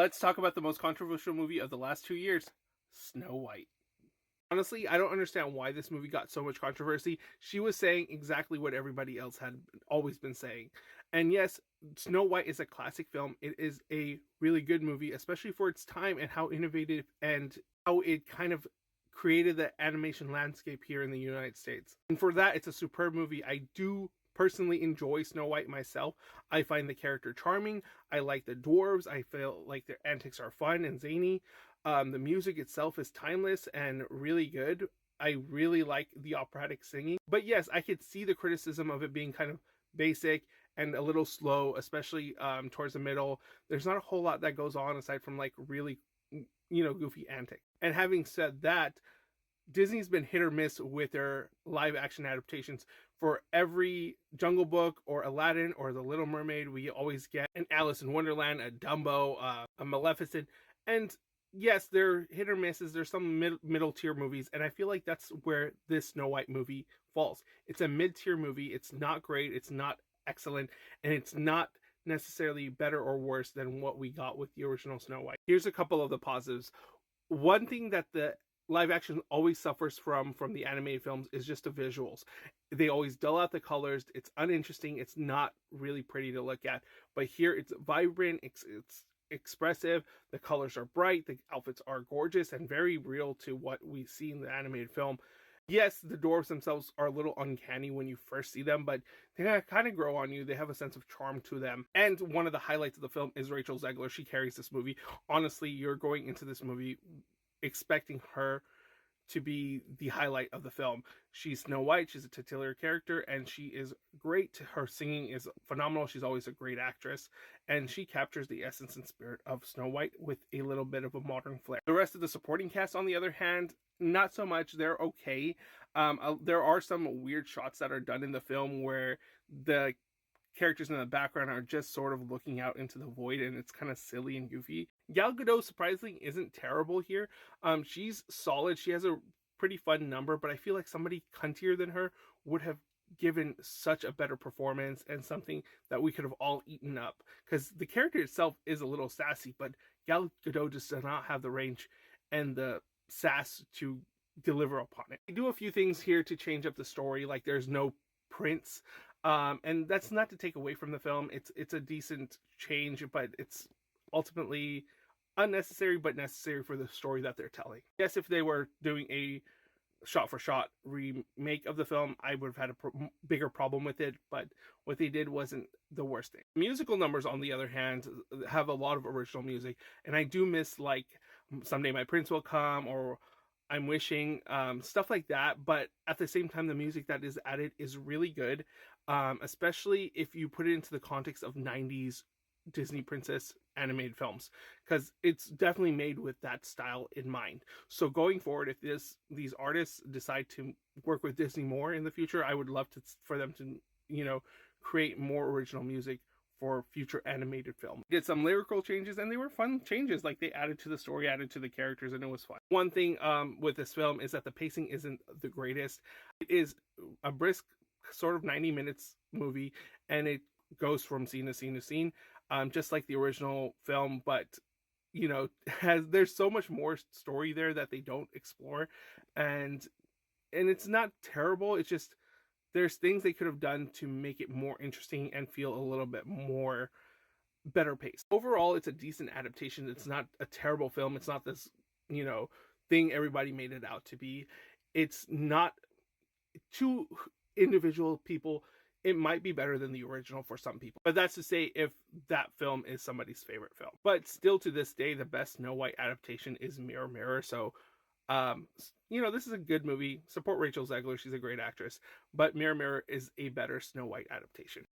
Let's talk about the most controversial movie of the last 2 years, Snow White. Honestly, I don't understand why this movie got so much controversy. She was saying exactly what everybody else had always been saying. And yes, Snow White is a classic film. It is a really good movie, especially for its time and how innovative and how it kind of created the animation landscape here in the United States. And for that, it's a superb movie. I do personally enjoy Snow White myself. I find the character charming. I like the dwarves. I feel like their antics are fun and zany. The music itself is timeless and really good. I really like the operatic singing. But yes, I could see the criticism of it being kind of basic and a little slow, especially towards the middle. There's not a whole lot that goes on aside from like really, goofy antics. And having said that, Disney's been hit or miss with their live action adaptations. For every Jungle Book or Aladdin or The Little Mermaid, we always get an Alice in Wonderland, a Dumbo, a Maleficent. And yes, they're hit or misses. There's some middle tier movies, and I feel like that's where this Snow White movie falls. It's a mid tier movie. It's not great. It's not excellent, and it's not necessarily better or worse than what we got with the original Snow White. Here's a couple of the positives. One thing that the live action always suffers from the animated films is just the visuals. They always dull out the colors. It's uninteresting. It's not really pretty to look at. But here it's vibrant. It's expressive. The colors are bright. The outfits are gorgeous and very real to what we see in the animated film. Yes, the dwarves themselves are a little uncanny when you first see them, but they kind of grow on you. They have a sense of charm to them. And one of the highlights of the film is Rachel Zegler. She carries this movie. Honestly, you're going into this movie expecting her to be the highlight of the film. She's Snow White. She's a titular character, and she is great. Her singing is phenomenal. She's always a great actress, and she captures the essence and spirit of Snow White with a little bit of a modern flair. The rest of the supporting cast, on the other hand, not so much. They're okay. There are some weird shots that are done in the film where the characters in the background are just sort of looking out into the void, and it's kind of silly and goofy. Gal Gadot surprisingly isn't terrible here. She's solid. She has a pretty fun number, but I feel like somebody cuntier than her would have given such a better performance and something that we could have all eaten up, because the character itself is a little sassy, but Gal Gadot just does not have the range and the sass to deliver upon it. They do a few things here to change up the story, like there's no prince. And that's not to take away from the film. It's a decent change, but it's ultimately unnecessary, but necessary for the story that they're telling. Yes, if they were doing a shot-for-shot remake of the film, I would have had a bigger problem with it, but what they did wasn't the worst thing. Musical numbers, on the other hand, have a lot of original music, and I do miss, like, Someday My Prince Will Come, or I'm Wishing, stuff like that, but at the same time, the music that is added is really good, especially if you put it into the context of 90s Disney princess animated films, because it's definitely made with that style in mind. So going forward, if these artists decide to work with Disney more in the future, I would love for them to, create more original music for future animated film. Did some lyrical changes, and they were fun changes. Like, they added to the story, added to the characters, and it was fun. One thing with this film is that the pacing isn't the greatest. It is a brisk sort of 90 minutes movie, and it goes from scene to scene to scene, just like the original film, but there's so much more story there that they don't explore, and it's not terrible. It's just there's things they could have done to make it more interesting and feel a little bit more better paced. Overall, it's a decent adaptation. It's not a terrible film. It's not this, thing everybody made it out to be. It's not to individual people. It might be better than the original for some people. But that's to say if that film is somebody's favorite film. But still, to this day, the best Snow White adaptation is Mirror Mirror. So, this is a good movie. Support Rachel Zegler. She's a great actress. But Mirror Mirror is a better Snow White adaptation.